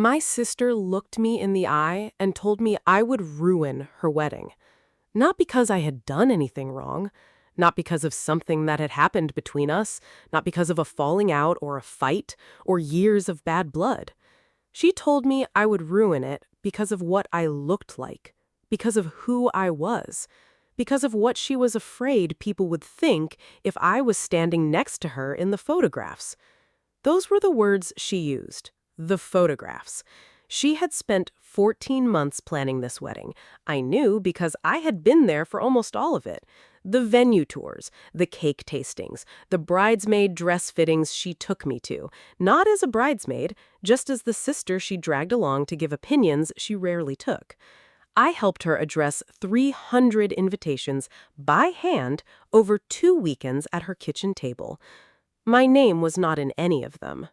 My sister looked me in the eye and told me I would ruin her wedding. Not because I had done anything wrong, not because of something that had happened between us, not because of a falling out or a fight or years of bad blood. She told me I would ruin it because of what I looked like, because of who I was, because of what she was afraid people would think if I was standing next to her in the photographs. Those were the words she used, the photographs. She had spent 14 months planning this wedding. I knew because I had been there for almost all of it. The venue tours, the cake tastings, the bridesmaid dress fittings she took me to. Not as a bridesmaid, just as the sister she dragged along to give opinions she rarely took. I helped her address 300 invitations by hand over 2 weekends at her kitchen table. My name was not in any of them.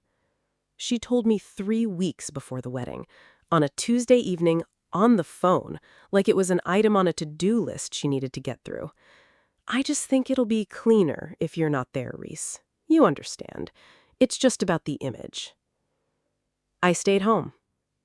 She told me 3 weeks before the wedding, on a Tuesday evening, on the phone, like it was an item on a to-do list she needed to get through. I just think it'll be cleaner if you're not there, Reese. You understand. It's just about the image. I stayed home.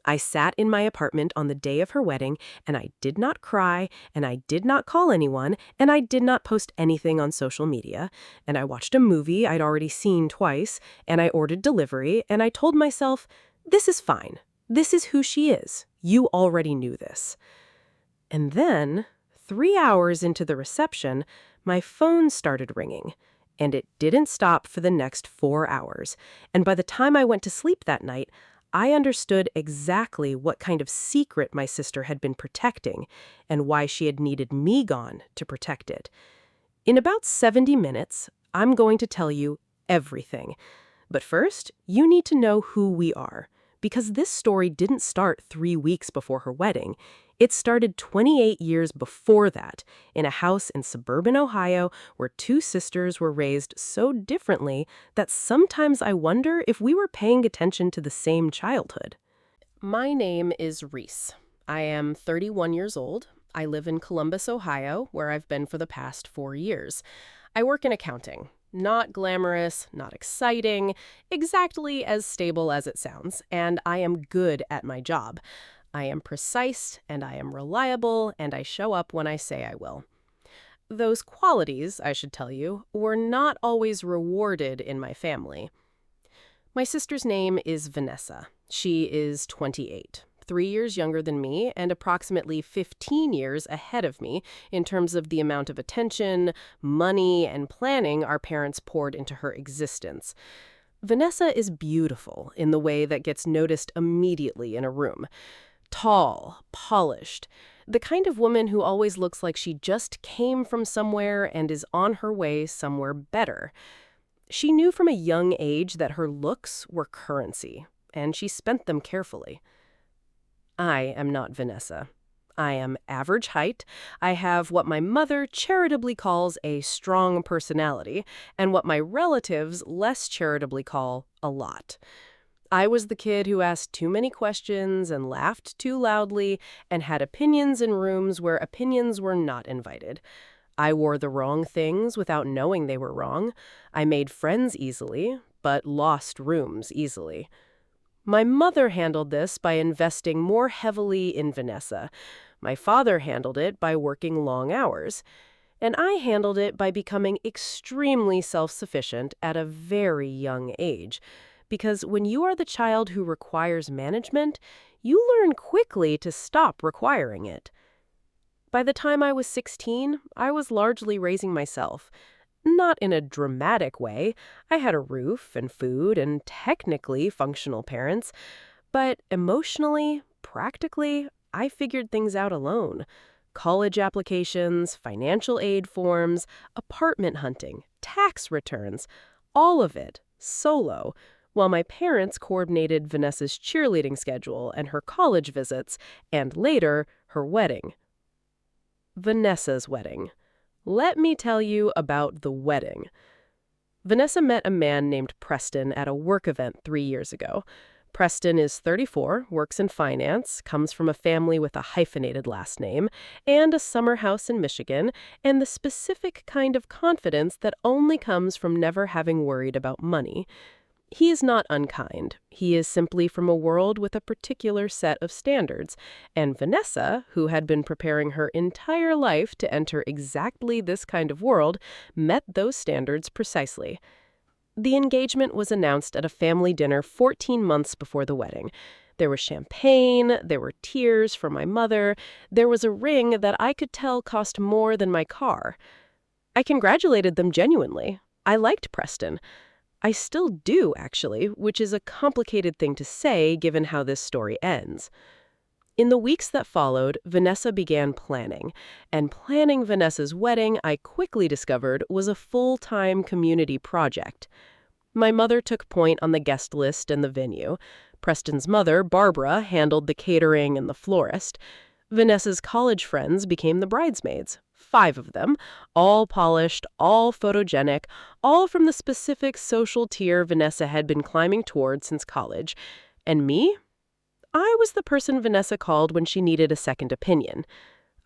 I sat in my apartment on the day of her wedding, and I did not cry, and I did not call anyone, and I did not post anything on social media, and I watched a movie I'd already seen twice, and I ordered delivery, and I told myself, this is fine. This is who she is. You already knew this. And then, 3 hours into the reception, my phone started ringing, and it didn't stop for the next 4 hours. And by the time I went to sleep that night, I understood exactly what kind of secret my sister had been protecting and why she had needed me gone to protect it. In about 70 minutes, I'm going to tell you everything. But first, you need to know who we are, because this story didn't start 3 weeks before her wedding. It started 28 years before that, in a house in suburban Ohio where 2 sisters were raised so differently that sometimes I wonder if we were paying attention to the same childhood. My name is Reese. I am 31 years old. I live in Columbus, Ohio, where I've been for the past 4 years. I work in accounting. Not glamorous, not exciting, exactly as stable as it sounds, and I am good at my job. I am precise, and I am reliable, and I show up when I say I will. Those qualities, I should tell you, were not always rewarded in my family. My sister's name is Vanessa. She is 28, 3 years younger than me, and approximately 15 years ahead of me in terms of the amount of attention, money, and planning our parents poured into her existence. Vanessa is beautiful in the way that gets noticed immediately in a room. Tall, polished, the kind of woman who always looks like she just came from somewhere and is on her way somewhere better. She knew from a young age that her looks were currency, and she spent them carefully. I am not Vanessa. I am average height. I have what my mother charitably calls a strong personality, and what my relatives less charitably call a lot. I was the kid who asked too many questions and laughed too loudly and had opinions in rooms where opinions were not invited. I wore the wrong things without knowing they were wrong. I made friends easily, but lost rooms easily. My mother handled this by investing more heavily in Vanessa. My father handled it by working long hours. And I handled it by becoming extremely self-sufficient at a very young age. Because when you are the child who requires management, you learn quickly to stop requiring it. By the time I was 16, I was largely raising myself. Not in a dramatic way. I had a roof and food and technically functional parents. But emotionally, practically, I figured things out alone. College applications, financial aid forms, apartment hunting, tax returns, all of it, solo, while my parents coordinated Vanessa's cheerleading schedule and her college visits, and later, her wedding. Vanessa's wedding. Let me tell you about the wedding. Vanessa met a man named Preston at a work event 3 years ago. Preston is 34, works in finance, comes from a family with a hyphenated last name, and a summer house in Michigan, and the specific kind of confidence that only comes from never having worried about money. He is not unkind. He is simply from a world with a particular set of standards. And Vanessa, who had been preparing her entire life to enter exactly this kind of world, met those standards precisely. The engagement was announced at a family dinner 14 months before the wedding. There was champagne, there were tears from my mother, there was a ring that I could tell cost more than my car. I congratulated them genuinely. I liked Preston. I still do, actually, which is a complicated thing to say given how this story ends. In the weeks that followed, Vanessa began planning. And planning Vanessa's wedding, I quickly discovered, was a full-time community project. My mother took point on the guest list and the venue. Preston's mother, Barbara, handled the catering and the florist. Vanessa's college friends became the bridesmaids. 5 of them, all polished, all photogenic, all from the specific social tier Vanessa had been climbing toward since college. And me? I was the person Vanessa called when she needed a second opinion.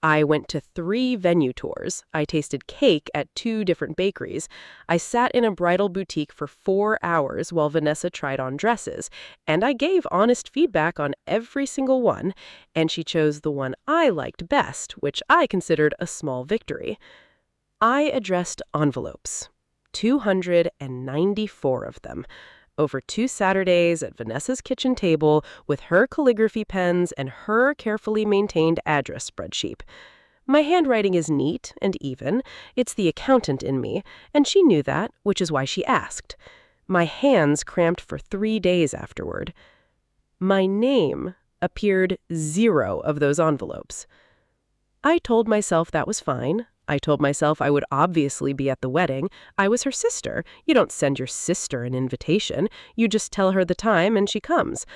I went to 3 venue tours. I tasted cake at 2 different bakeries. I sat in a bridal boutique for 4 hours while Vanessa tried on dresses. And I gave honest feedback on every single one. And she chose the one I liked best, which I considered a small victory. I addressed envelopes. 294 of them. Over 2 Saturdays at Vanessa's kitchen table with her calligraphy pens and her carefully maintained address spreadsheet. My handwriting is neat and even. It's the accountant in me, and she knew that, which is why she asked. My hands cramped for 3 days afterward. My name appeared 0 of those envelopes. I told myself that was fine. I told myself I would obviously be at the wedding. I was her sister. You don't send your sister an invitation. You just tell her the time and she comes.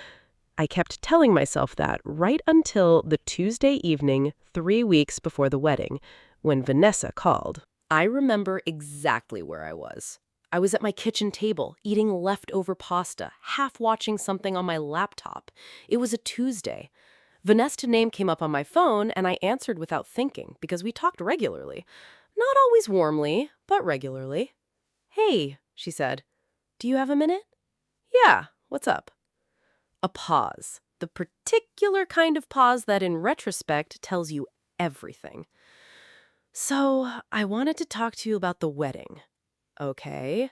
I kept telling myself that right until the Tuesday evening, 3 weeks before the wedding, when Vanessa called. I remember exactly where I was. I was at my kitchen table, eating leftover pasta, half watching something on my laptop. It was a Tuesday. Vanessa's name came up on my phone, and I answered without thinking, because we talked regularly. Not always warmly, but regularly. "Hey," she said, "do you have a minute?" "Yeah, what's up?" A pause. The particular kind of pause that in retrospect tells you everything. "So, I wanted to talk to you about the wedding." "Okay."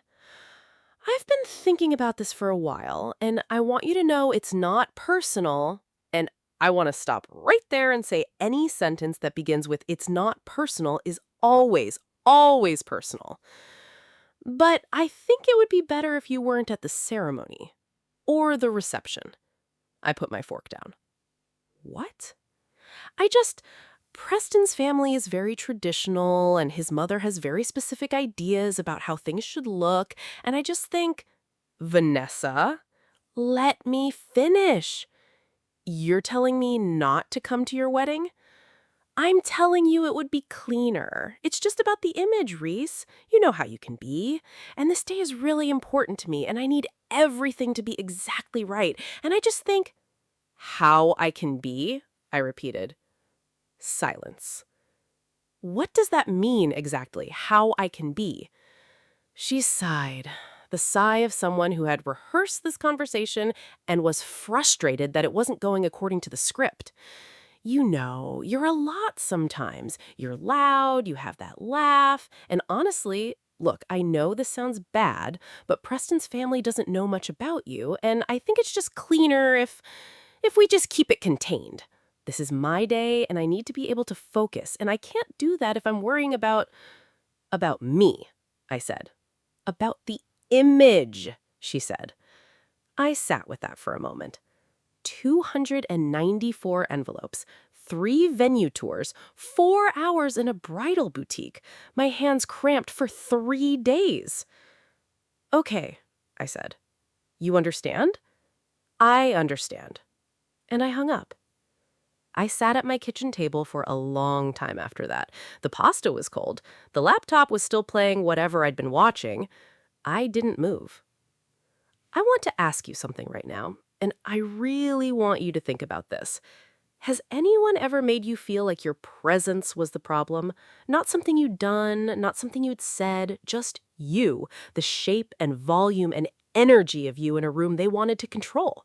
"I've been thinking about this for a while, and I want you to know it's not personal." And I want to stop right there and say any sentence that begins with "it's not personal" is always, always personal. "But I think it would be better if you weren't at the ceremony. Or the reception." I put my fork down. "What?" Preston's family is very traditional, and his mother has very specific ideas about how things should look, and I just think, "Vanessa, let me finish. You're telling me not to come to your wedding?" "I'm telling you it would be cleaner. It's just about the image, Reese. You know how you can be. And this day is really important to me, and I need everything to be exactly right. And I just think—" "How I can be?" I repeated. Silence. "What does that mean exactly, how I can be?" She sighed. The sigh of someone who had rehearsed this conversation and was frustrated that it wasn't going according to the script. "You know, you're a lot sometimes. You're loud, you have that laugh, and honestly, look, I know this sounds bad, but Preston's family doesn't know much about you, and I think it's just cleaner if we just keep it contained. This is my day, and I need to be able to focus, and I can't do that if I'm worrying about me," I said. "About the image," she said. I sat with that for a moment. 294 envelopes, 3 venue tours, 4 hours in a bridal boutique. My hands cramped for 3 days. "Okay," I said. "You understand?" "I understand." And I hung up. I sat at my kitchen table for a long time after that. The pasta was cold. The laptop was still playing whatever I'd been watching. I didn't move. I want to ask you something right now, and I really want you to think about this. Has anyone ever made you feel like your presence was the problem? Not something you'd done, not something you'd said, just you, the shape and volume and energy of you in a room they wanted to control?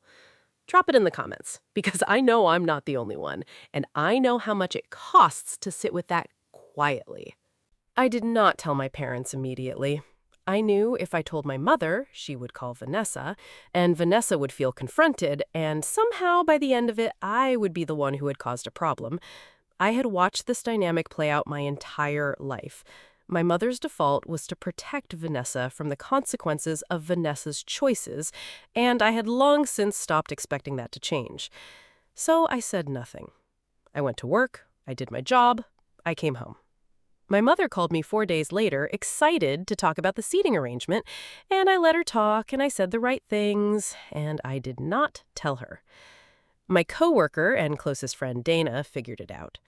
Drop it in the comments, because I know I'm not the only one, and I know how much it costs to sit with that quietly. I did not tell my parents immediately. I knew if I told my mother, she would call Vanessa, and Vanessa would feel confronted, and somehow by the end of it, I would be the one who had caused a problem. I had watched this dynamic play out my entire life. My mother's default was to protect Vanessa from the consequences of Vanessa's choices, and I had long since stopped expecting that to change. So I said nothing. I went to work, I did my job, I came home. My mother called me 4 days later, excited to talk about the seating arrangement, and I let her talk, and I said the right things, and I did not tell her. My coworker and closest friend Dana figured it out.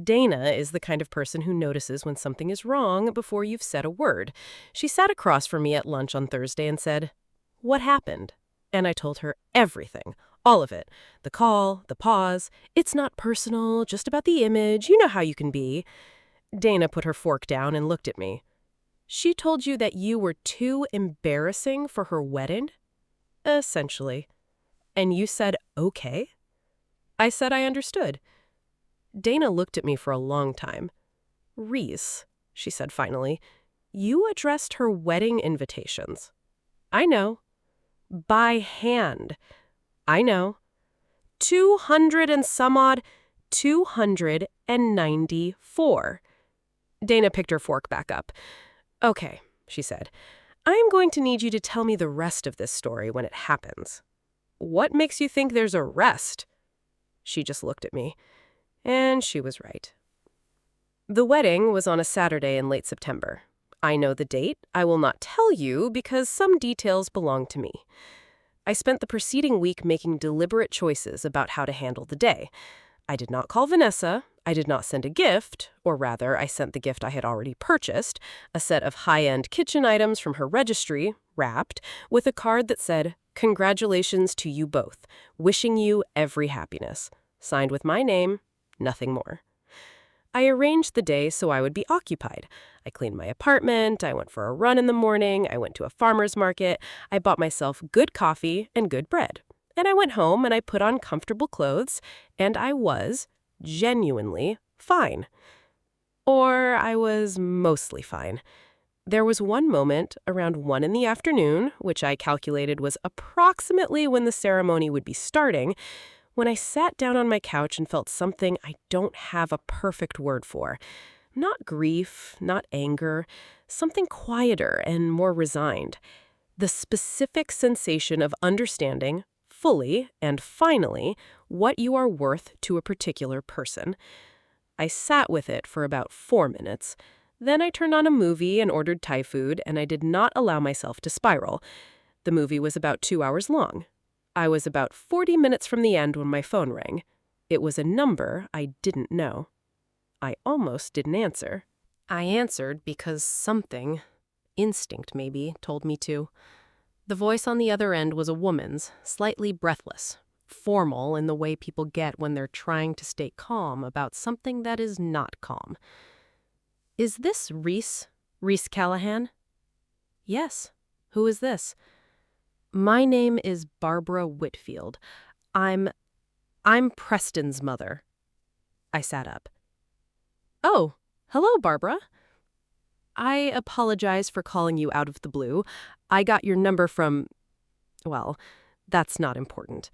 Dana is the kind of person who notices when something is wrong before you've said a word. She sat across from me at lunch on Thursday and said, "What happened?" And I told her everything, all of it. The call, the pause. It's not personal, just about the image. You know how you can be. Dana put her fork down and looked at me. "She told you that you were too embarrassing for her wedding?" "Essentially." "And you said okay?" I said I understood. Dana looked at me for a long time. "Reese," she said finally, "you addressed her wedding invitations." "I know." "By hand." "I know." 200 and some odd, 294. Dana picked her fork back up. "Okay," she said. "I am going to need you to tell me the rest of this story when it happens." "What makes you think there's a rest?" She just looked at me. And she was right. The wedding was on a Saturday in late September. I know the date. I will not tell you because some details belong to me. I spent the preceding week making deliberate choices about how to handle the day. I did not call Vanessa. I did not send a gift, or rather, I sent the gift I had already purchased, a set of high-end kitchen items from her registry, wrapped, with a card that said, "Congratulations to you both. Wishing you every happiness." Signed with my name. Nothing more. I arranged the day so I would be occupied. I cleaned my apartment, I went for a run in the morning, I went to a farmer's market, I bought myself good coffee and good bread. And I went home and I put on comfortable clothes, and I was genuinely fine. Or I was mostly fine. There was one moment around 1 in the afternoon, which I calculated was approximately when the ceremony would be starting, when I sat down on my couch and felt something I don't have a perfect word for. Not grief, not anger, something quieter and more resigned. The specific sensation of understanding, fully and finally, what you are worth to a particular person. I sat with it for about 4 minutes. Then I turned on a movie and ordered Thai food, and I did not allow myself to spiral. The movie was about 2 hours long. I was about 40 minutes from the end when my phone rang. It was a number I didn't know. I almost didn't answer. I answered because something, instinct maybe, told me to. The voice on the other end was a woman's, slightly breathless, formal in the way people get when they're trying to stay calm about something that is not calm. "Is this Reese? Reese Callahan?" "Yes. Who is this?" "My name is Barbara Whitfield. I'm Preston's mother." I sat up. "Oh, hello, Barbara." "I apologize for calling you out of the blue. I got your number from, well, that's not important.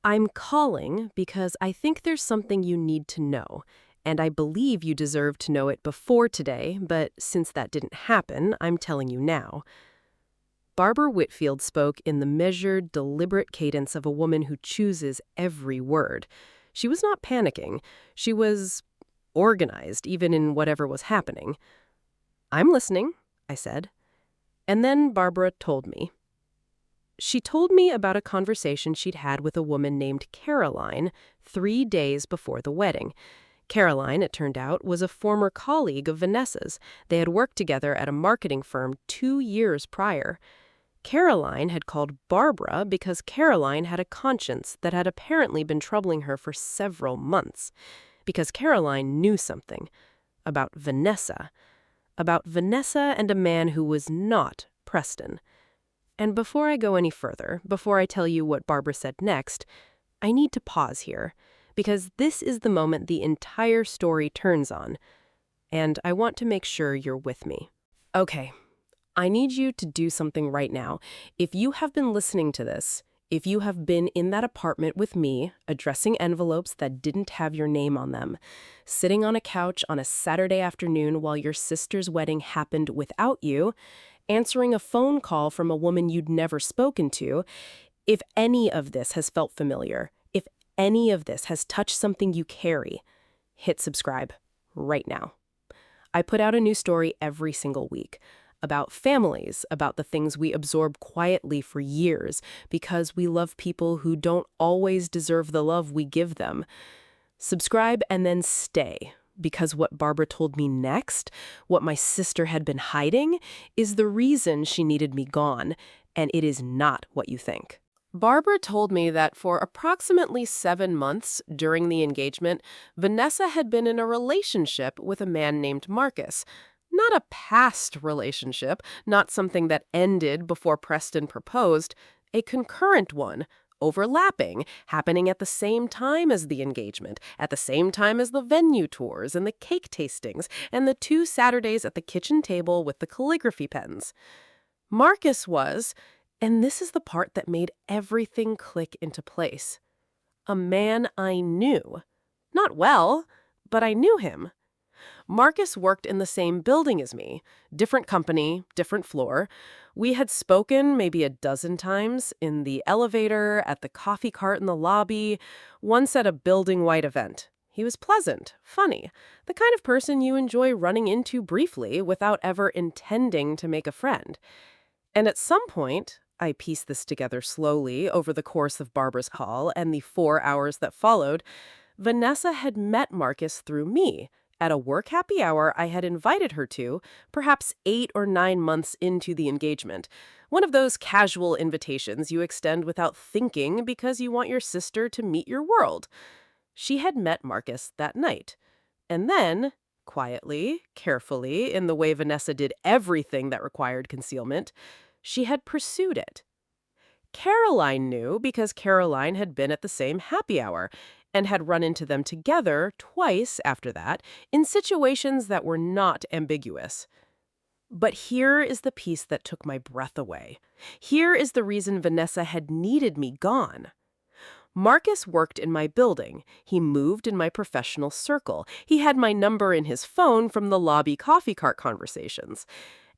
I'm calling because I think there's something you need to know, and I believe you deserve to know it before today, but since that didn't happen, I'm telling you now." Barbara Whitfield spoke in the measured, deliberate cadence of a woman who chooses every word. She was not panicking. She was organized, even in whatever was happening. "I'm listening," I said. And then Barbara told me. She told me about a conversation she'd had with a woman named Caroline 3 days before the wedding. Caroline, it turned out, was a former colleague of Vanessa's. They had worked together at a marketing firm 2 years prior. Caroline had called Barbara because Caroline had a conscience that had apparently been troubling her for several months. Because Caroline knew something about Vanessa and a man who was not Preston. And before I go any further, before I tell you what Barbara said next, I need to pause here, because this is the moment the entire story turns on, and I want to make sure you're with me. Okay, I need you to do something right now. If you have been listening to this, if you have been in that apartment with me, addressing envelopes that didn't have your name on them, sitting on a couch on a Saturday afternoon while your sister's wedding happened without you, answering a phone call from a woman you'd never spoken to, if any of this has felt familiar, if any of this has touched something you carry, hit subscribe right now. I put out a new story every single week about families, about the things we absorb quietly for years because we love people who don't always deserve the love we give them. Subscribe and then stay, because what Barbara told me next, what my sister had been hiding, is the reason she needed me gone, and it is not what you think. Barbara told me that for approximately 7 months during the engagement, Vanessa had been in a relationship with a man named Marcus. Not a past relationship, not something that ended before Preston proposed, a concurrent one, overlapping, happening at the same time as the engagement, at the same time as the venue tours and the cake tastings, and the 2 Saturdays at the kitchen table with the calligraphy pens. Marcus was, and this is the part that made everything click into place, a man I knew. Not well, but I knew him. Marcus worked in the same building as me, different company, different floor. We had spoken maybe a dozen times in the elevator, at the coffee cart in the lobby, once at a building-wide event. He was pleasant, funny, the kind of person you enjoy running into briefly without ever intending to make a friend. And at some point, I pieced this together slowly over the course of Barbara's call and the 4 hours that followed, Vanessa had met Marcus through me, at a work happy hour I had invited her to, perhaps 8 or 9 months into the engagement. One of those casual invitations you extend without thinking because you want your sister to meet your world. She had met Marcus that night. And then, quietly, carefully, in the way Vanessa did everything that required concealment, she had pursued it. Caroline knew because Caroline had been at the same happy hour and had run into them together twice after that in situations that were not ambiguous. But here is the piece that took my breath away. Here is the reason Vanessa had needed me gone. Marcus worked in my building. He moved in my professional circle. He had my number in his phone from the lobby coffee cart conversations.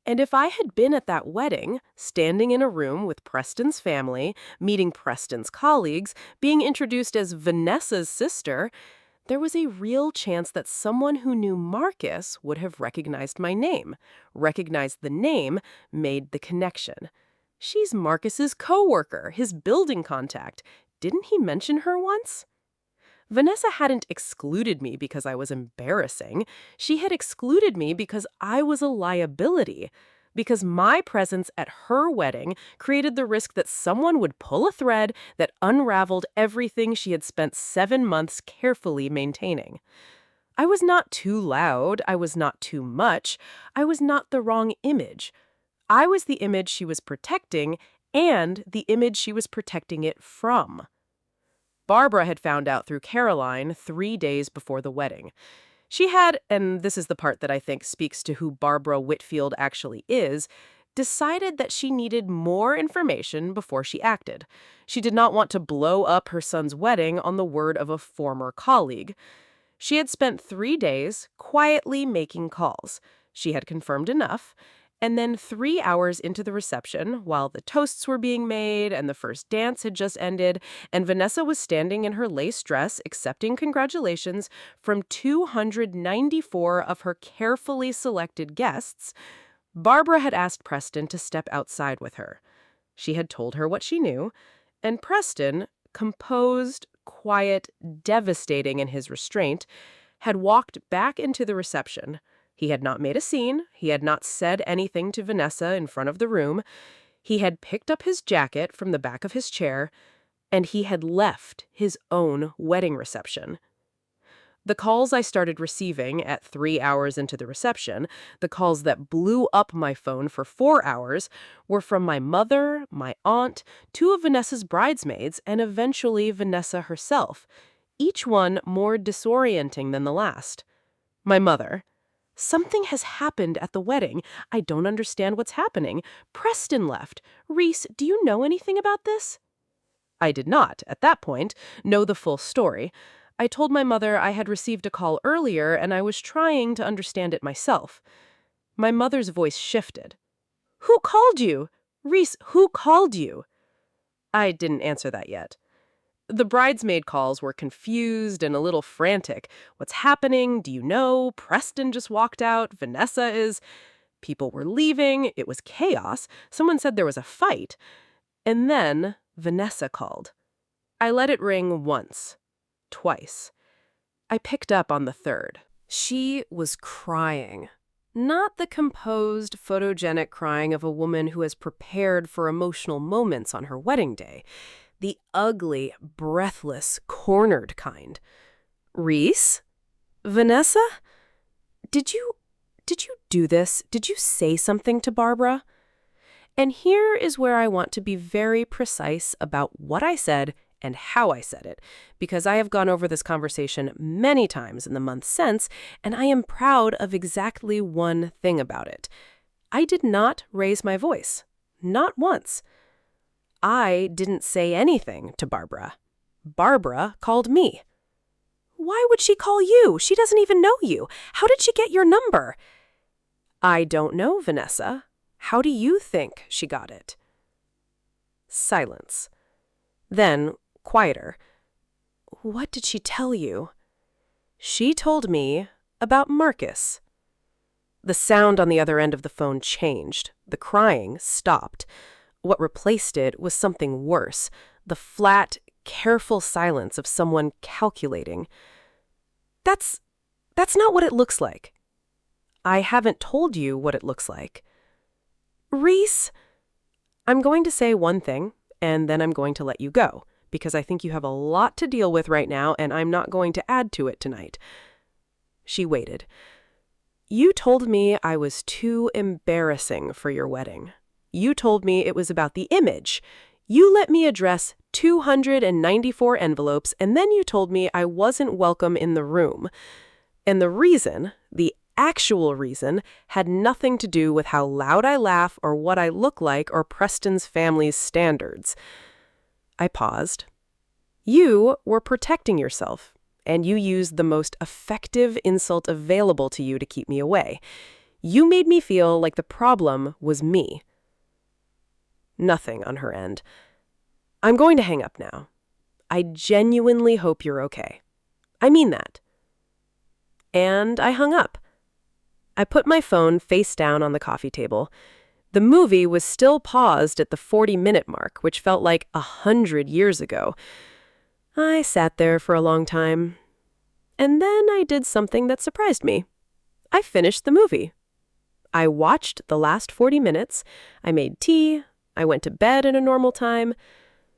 And if I had been at that wedding, standing in a room with Preston's family, meeting Preston's colleagues, being introduced as Vanessa's sister, there was a real chance that someone who knew Marcus would have recognized my name, recognized the name, made the connection. She's Marcus's coworker, his building contact. Didn't he mention her once? Vanessa hadn't excluded me because I was embarrassing. She had excluded me because I was a liability, because my presence at her wedding created the risk that someone would pull a thread that unraveled everything she had spent 7 months carefully maintaining. I was not too loud. I was not too much. I was not the wrong image. I was the image she was protecting and the image she was protecting it from. Barbara had found out through Caroline 3 days before the wedding. She had, and this is the part that I think speaks to who Barbara Whitfield actually is, decided that she needed more information before she acted. She did not want to blow up her son's wedding on the word of a former colleague. She had spent 3 days quietly making calls. She had confirmed enough. And then 3 hours into the reception, while the toasts were being made and the first dance had just ended, and Vanessa was standing in her lace dress accepting congratulations from 294 of her carefully selected guests, Barbara had asked Preston to step outside with her. She had told her what she knew, and Preston, composed, quiet, devastating in his restraint, had walked back into the reception. He had not made a scene. He had not said anything to Vanessa in front of the room. He had picked up his jacket from the back of his chair, and he had left his own wedding reception. The calls I started receiving at 3 hours into the reception, the calls that blew up my phone for 4 hours, were from my mother, my aunt, two of Vanessa's bridesmaids, and eventually Vanessa herself, each one more disorienting than the last. My mother. Something has happened at the wedding. I don't understand what's happening. Preston left. Reese, do you know anything about this? I did not, at that point, know the full story. I told my mother I had received a call earlier and I was trying to understand it myself. My mother's voice shifted. Who called you? Reese, who called you? I didn't answer that yet. The bridesmaid calls were confused and a little frantic. What's happening? Do you know? Preston just walked out. Vanessa is... People were leaving. It was chaos. Someone said there was a fight. And then Vanessa called. I let it ring once. Twice. I picked up on the third. She was crying. Not the composed, photogenic crying of a woman who has prepared for emotional moments on her wedding day. The ugly, breathless, cornered kind. Reese? Vanessa? Did you do this? Did you say something to Barbara? And here is where I want to be very precise about what I said and how I said it, because I have gone over this conversation many times in the months since, and I am proud of exactly one thing about it. I did not raise my voice. Not once. I didn't say anything to Barbara. Barbara called me. Why would she call you? She doesn't even know you. How did she get your number? I don't know, Vanessa. How do you think she got it? Silence. Then, quieter. What did she tell you? She told me about Marcus. The sound on the other end of the phone changed. The crying stopped. What replaced it was something worse, the flat, careful silence of someone calculating. That's not what it looks like. I haven't told you what it looks like. Reese, I'm going to say one thing, and then I'm going to let you go, because I think you have a lot to deal with right now, and I'm not going to add to it tonight. She waited. You told me I was too embarrassing for your wedding. You told me it was about the image. You let me address 294 envelopes, and then you told me I wasn't welcome in the room. And the reason, the actual reason, had nothing to do with how loud I laugh or what I look like or Preston's family's standards. I paused. You were protecting yourself, and you used the most effective insult available to you to keep me away. You made me feel like the problem was me. Nothing on her end. I'm going to hang up now. I genuinely hope you're okay. I mean that. And I hung up. I put my phone face down on the coffee table. The movie was still paused at the 40-minute mark, which felt like 100 years ago. I sat there for a long time. And then I did something that surprised me. I finished the movie. I watched the last 40 minutes. I made tea. I went to bed at a normal time.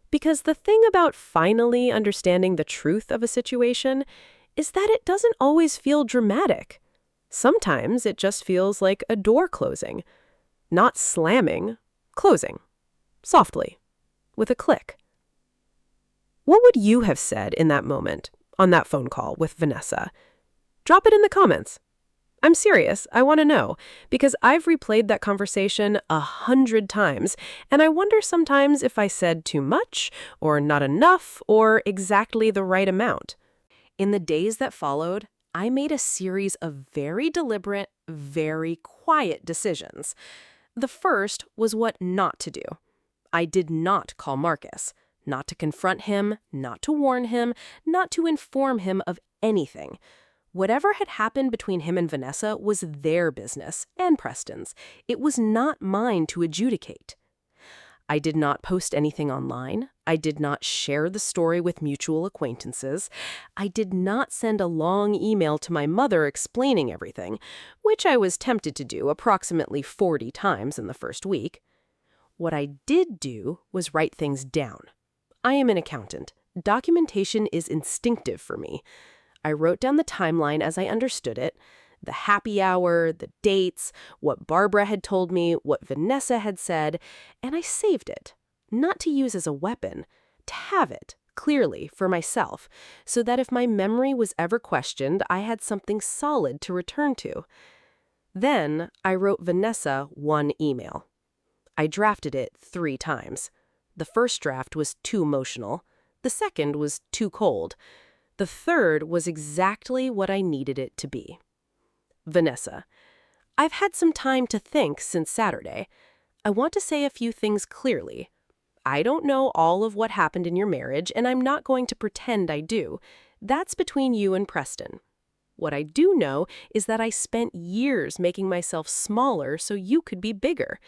Because the thing about finally understanding the truth of a situation is that it doesn't always feel dramatic. Sometimes it just feels like a door closing. Not slamming, closing. Softly. With a click. What would you have said in that moment, on that phone call with Vanessa? Drop it in the comments. I'm serious, I want to know, because I've replayed that conversation 100 times, and I wonder sometimes if I said too much, or not enough, or exactly the right amount. In the days that followed, I made a series of very deliberate, very quiet decisions. The first was what not to do. I did not call Marcus, not to confront him, not to warn him, not to inform him of anything. Whatever had happened between him and Vanessa was their business, and Preston's. It was not mine to adjudicate. I did not post anything online. I did not share the story with mutual acquaintances. I did not send a long email to my mother explaining everything, which I was tempted to do approximately 40 times in the first week. What I did do was write things down. I am an accountant. Documentation is instinctive for me. I wrote down the timeline as I understood it, the happy hour, the dates, what Barbara had told me, what Vanessa had said, and I saved it. Not to use as a weapon, to have it, clearly, for myself, so that if my memory was ever questioned, I had something solid to return to. Then I wrote Vanessa one email. I drafted it 3 times. The first draft was too emotional. The second was too cold. The third was exactly what I needed it to be. Vanessa, I've had some time to think since Saturday. I want to say a few things clearly. I don't know all of what happened in your marriage, and I'm not going to pretend I do. That's between you and Preston. What I do know is that I spent years making myself smaller so you could be bigger.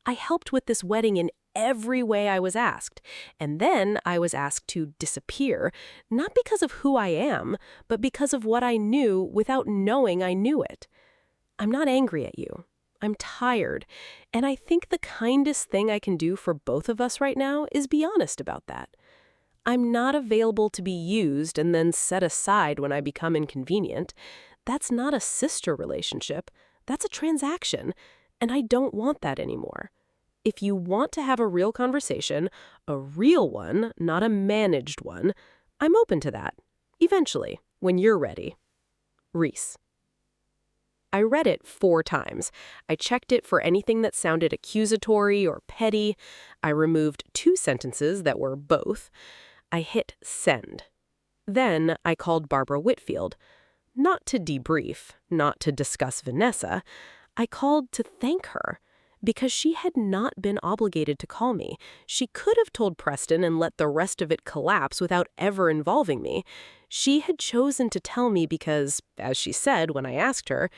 I helped with this wedding in every way I was asked, and then I was asked to disappear, not because of who I am, but because of what I knew without knowing I knew it. I'm not angry at you. I'm tired, and I think the kindest thing I can do for both of us right now is be honest about that. I'm not available to be used and then set aside when I become inconvenient. That's not a sister relationship. That's a transaction, and I don't want that anymore. If you want to have a real conversation, a real one, not a managed one, I'm open to that. Eventually, when you're ready. Reese. I read it 4 times. I checked it for anything that sounded accusatory or petty. I removed 2 sentences that were both. I hit send. Then I called Barbara Whitfield. Not to debrief, not to discuss Vanessa. I called to thank her. Because she had not been obligated to call me. She could have told Preston and let the rest of it collapse without ever involving me. She had chosen to tell me because, as she said when I asked her,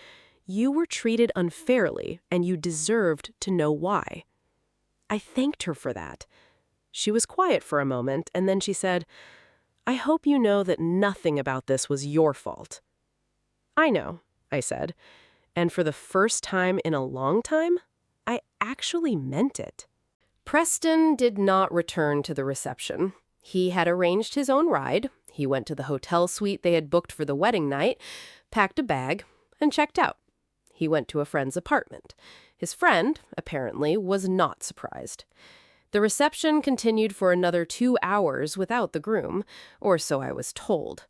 you were treated unfairly and you deserved to know why. I thanked her for that. She was quiet for a moment and then she said, I hope you know that nothing about this was your fault. I know, I said, and for the first time in a long time, I actually meant it. Preston did not return to the reception. He had arranged his own ride. He went to the hotel suite they had booked for the wedding night, packed a bag, and checked out. He went to a friend's apartment. His friend, apparently, was not surprised. The reception continued for another 2 hours without the groom, or so I was told.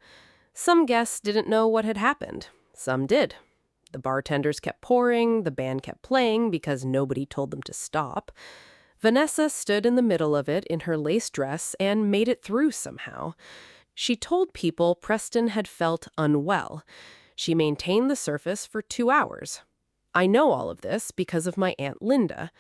Some guests didn't know what had happened. Some did. The bartenders kept pouring, the band kept playing because nobody told them to stop. Vanessa stood in the middle of it in her lace dress and made it through somehow. She told people Preston had felt unwell. She maintained the surface for 2 hours. I know all of this because of my Aunt Linda.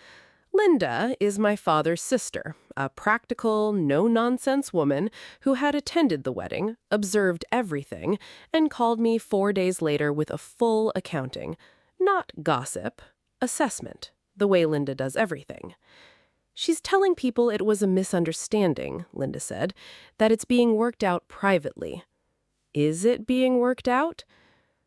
Linda is my father's sister, a practical, no-nonsense woman who had attended the wedding, observed everything, and called me 4 days later with a full accounting. Not gossip, assessment, the way Linda does everything. She's telling people it was a misunderstanding, Linda said, that it's being worked out privately. Is it being worked out?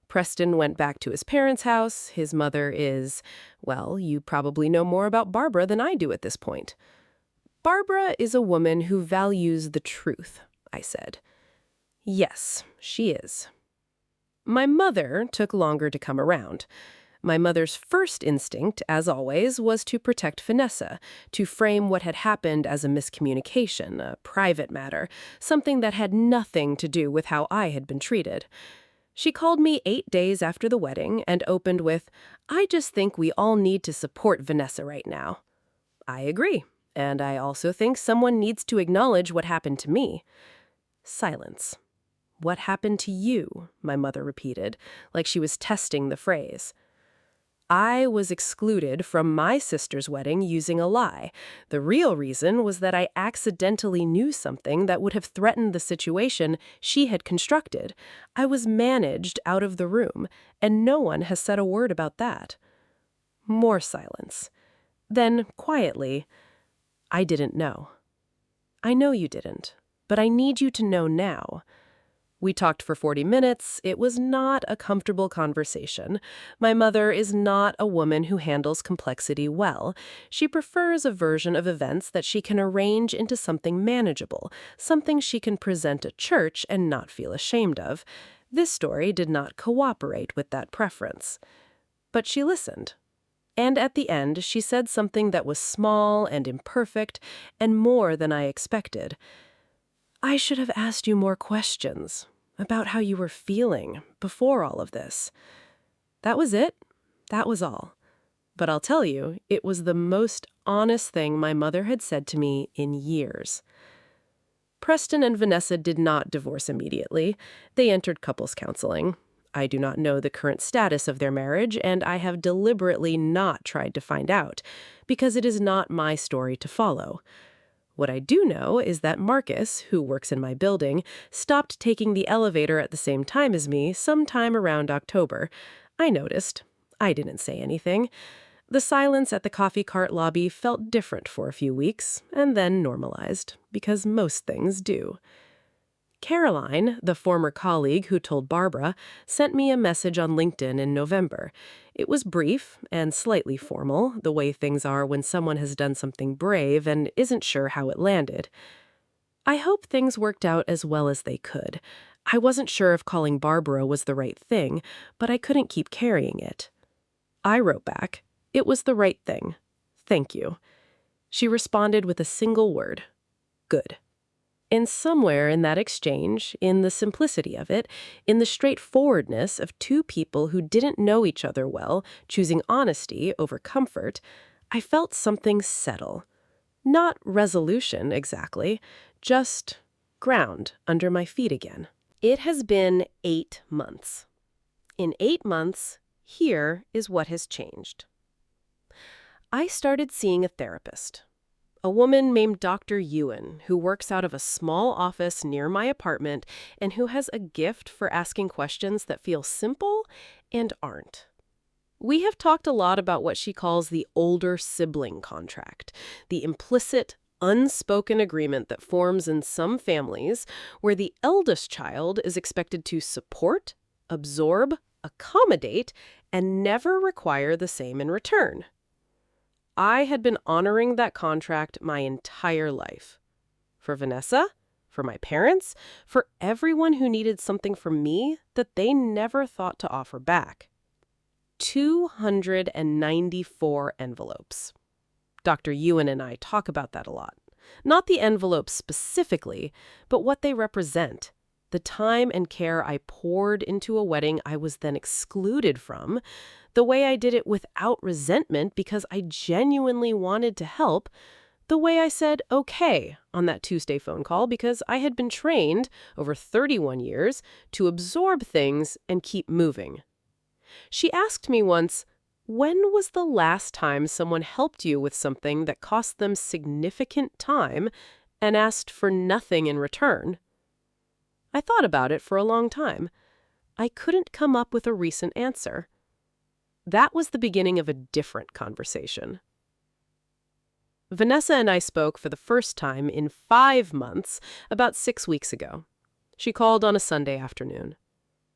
Preston went back to his parents' house. His mother is, well, you probably know more about Barbara than I do at this point. Barbara is a woman who values the truth, I said. Yes, she is. My mother took longer to come around. My mother's first instinct, as always, was to protect Vanessa, to frame what had happened as a miscommunication, a private matter, something that had nothing to do with how I had been treated. She called me 8 days after the wedding and opened with, I just think we all need to support Vanessa right now. I agree, and I also think someone needs to acknowledge what happened to me. Silence. What happened to you? My mother repeated, like she was testing the phrase. I was excluded from my sister's wedding using a lie. The real reason was that I accidentally knew something that would have threatened the situation she had constructed. I was managed out of the room, and no one has said a word about that. More silence. Then, quietly, I didn't know. I know you didn't, but I need you to know now. We talked for 40 minutes. It was not a comfortable conversation. My mother is not a woman who handles complexity well. She prefers a version of events that she can arrange into something manageable, something she can present at church and not feel ashamed of. This story did not cooperate with that preference. But she listened. And at the end, she said something that was small and imperfect and more than I expected. I should have asked you more questions about how you were feeling before all of this. That was it. That was all. But I'll tell you, it was the most honest thing my mother had said to me in years. Preston and Vanessa did not divorce immediately. They entered couples counseling. I do not know the current status of their marriage, and I have deliberately not tried to find out, because it is not my story to follow. What I do know is that Marcus, who works in my building, stopped taking the elevator at the same time as me sometime around October. I noticed. I didn't say anything. The silence at the coffee cart lobby felt different for a few weeks, and then normalized, because most things do. Caroline, the former colleague who told Barbara, sent me a message on LinkedIn in November. It was brief and slightly formal, the way things are when someone has done something brave and isn't sure how it landed. I hope things worked out as well as they could. I wasn't sure if calling Barbara was the right thing, but I couldn't keep carrying it. I wrote back, "It was the right thing. Thank you." She responded with a single word, "Good." And somewhere in that exchange, in the simplicity of it, in the straightforwardness of two people who didn't know each other well, choosing honesty over comfort, I felt something settle. Not resolution, exactly, just ground under my feet again. It has been 8 months. In 8 months, here is what has changed. I started seeing a therapist. A woman named Dr. Ewan, who works out of a small office near my apartment and who has a gift for asking questions that feel simple and aren't. We have talked a lot about what she calls the older sibling contract, the implicit, unspoken agreement that forms in some families where the eldest child is expected to support, absorb, accommodate, and never require the same in return. I had been honoring that contract my entire life. For Vanessa, for my parents, for everyone who needed something from me that they never thought to offer back. 294 envelopes. Dr. Ewan and I talk about that a lot. Not the envelopes specifically, but what they represent. The time and care I poured into a wedding I was then excluded from, the way I did it without resentment because I genuinely wanted to help, the way I said okay on that Tuesday phone call because I had been trained over 31 years to absorb things and keep moving. She asked me once, when was the last time someone helped you with something that cost them significant time and asked for nothing in return? I thought about it for a long time. I couldn't come up with a recent answer. That was the beginning of a different conversation. Vanessa and I spoke for the first time in 5 months about 6 weeks ago. She called on a Sunday afternoon.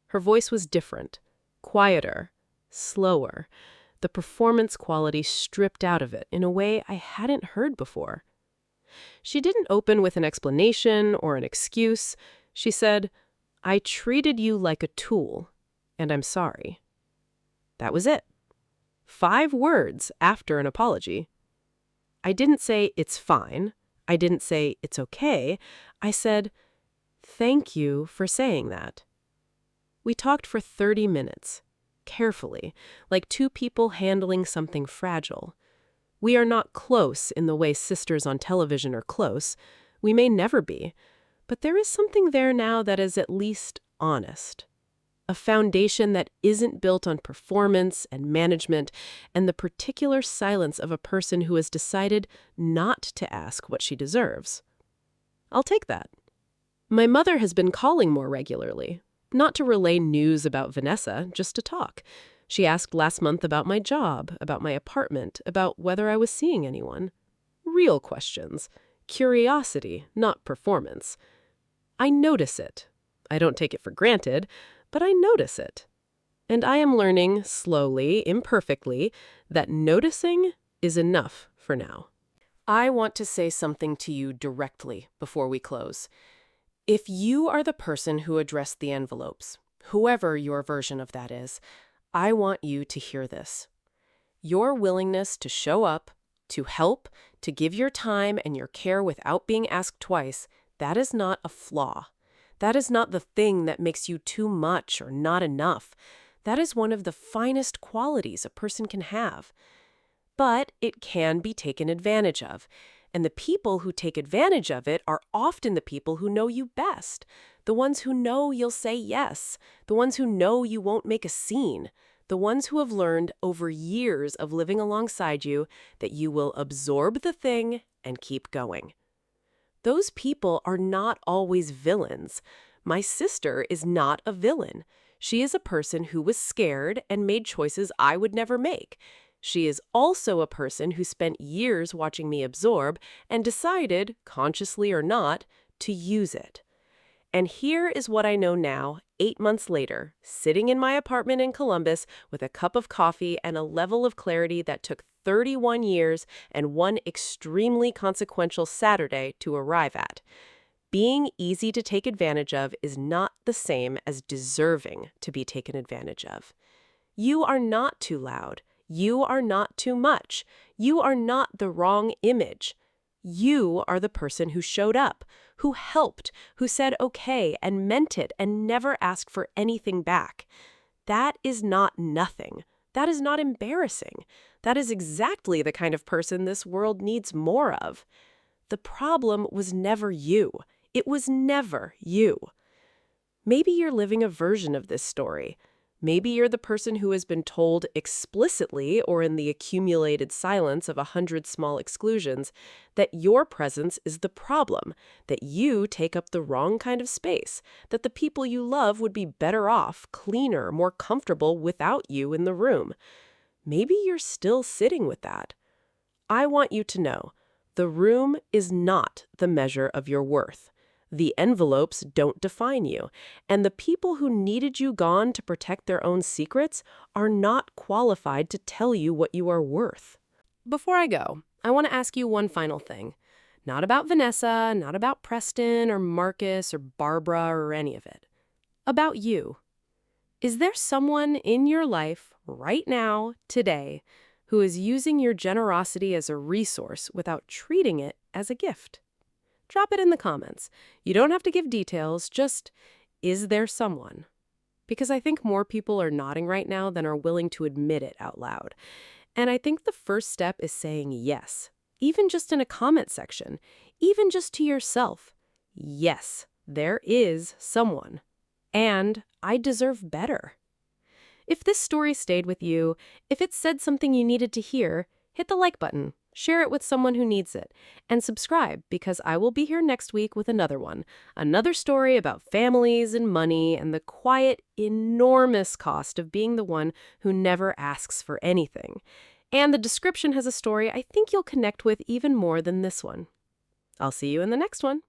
Her voice was different, quieter, slower, the performance quality stripped out of it in a way I hadn't heard before. She didn't open with an explanation or an excuse. She said, "I treated you like a tool, and I'm sorry." That was it. 5 words after an apology. I didn't say, "It's fine." I didn't say, "It's okay." I said, "Thank you for saying that." We talked for 30 minutes, carefully, like two people handling something fragile. We are not close in the way sisters on television are close. We may never be. But there is something there now that is at least honest. A foundation that isn't built on performance and management and the particular silence of a person who has decided not to ask what she deserves. I'll take that. My mother has been calling more regularly, not to relay news about Vanessa, just to talk. She asked last month about my job, about my apartment, about whether I was seeing anyone. Real questions. Curiosity, not performance. I notice it. I don't take it for granted, but I notice it. And I am learning, slowly, imperfectly, that noticing is enough for now. I want to say something to you directly before we close. If you are the person who addressed the envelopes, whoever your version of that is, I want you to hear this. Your willingness to show up, to help, to give your time and your care without being asked twice, that is not a flaw. That is not the thing that makes you too much or not enough. That is one of the finest qualities a person can have. But it can be taken advantage of. And the people who take advantage of it are often the people who know you best. The ones who know you'll say yes. The ones who know you won't make a scene. The ones who have learned over years of living alongside you that you will absorb the thing and keep going. Those people are not always villains. My sister is not a villain. She is a person who was scared and made choices I would never make. She is also a person who spent years watching me absorb and decided, consciously or not, to use it. And here is what I know now, 8 months later, sitting in my apartment in Columbus with a cup of coffee and a level of clarity that took 31 years and one extremely consequential Saturday to arrive at. Being easy to take advantage of is not the same as deserving to be taken advantage of. You are not too loud. You are not too much. You are not the wrong image. You are the person who showed up, who helped, who said okay and meant it and never asked for anything back. That is not nothing. That is not embarrassing. That is exactly the kind of person this world needs more of. The problem was never you. It was never you. Maybe you're living a version of this story. Maybe you're the person who has been told explicitly or in the accumulated silence of 100 small exclusions that your presence is the problem, that you take up the wrong kind of space, that the people you love would be better off, cleaner, more comfortable without you in the room. Maybe you're still sitting with that. I want you to know, the room is not the measure of your worth. The envelopes don't define you, and the people who needed you gone to protect their own secrets are not qualified to tell you what you are worth. Before I go, I want to ask you one final thing. Not about Vanessa, not about Preston or Marcus or Barbara or any of it. About you. Is there someone in your life right now, today, who is using your generosity as a resource without treating it as a gift? Drop it in the comments. You don't have to give details, just, is there someone? Because I think more people are nodding right now than are willing to admit it out loud. And I think the first step is saying yes, even just in a comment section, even just to yourself. Yes, there is someone. And I deserve better. If this story stayed with you, if it said something you needed to hear, hit the like button. Share it with someone who needs it, and subscribe because I will be here next week with another one. Another story about families and money and the quiet, enormous cost of being the one who never asks for anything. And the description has a story I think you'll connect with even more than this one. I'll see you in the next one.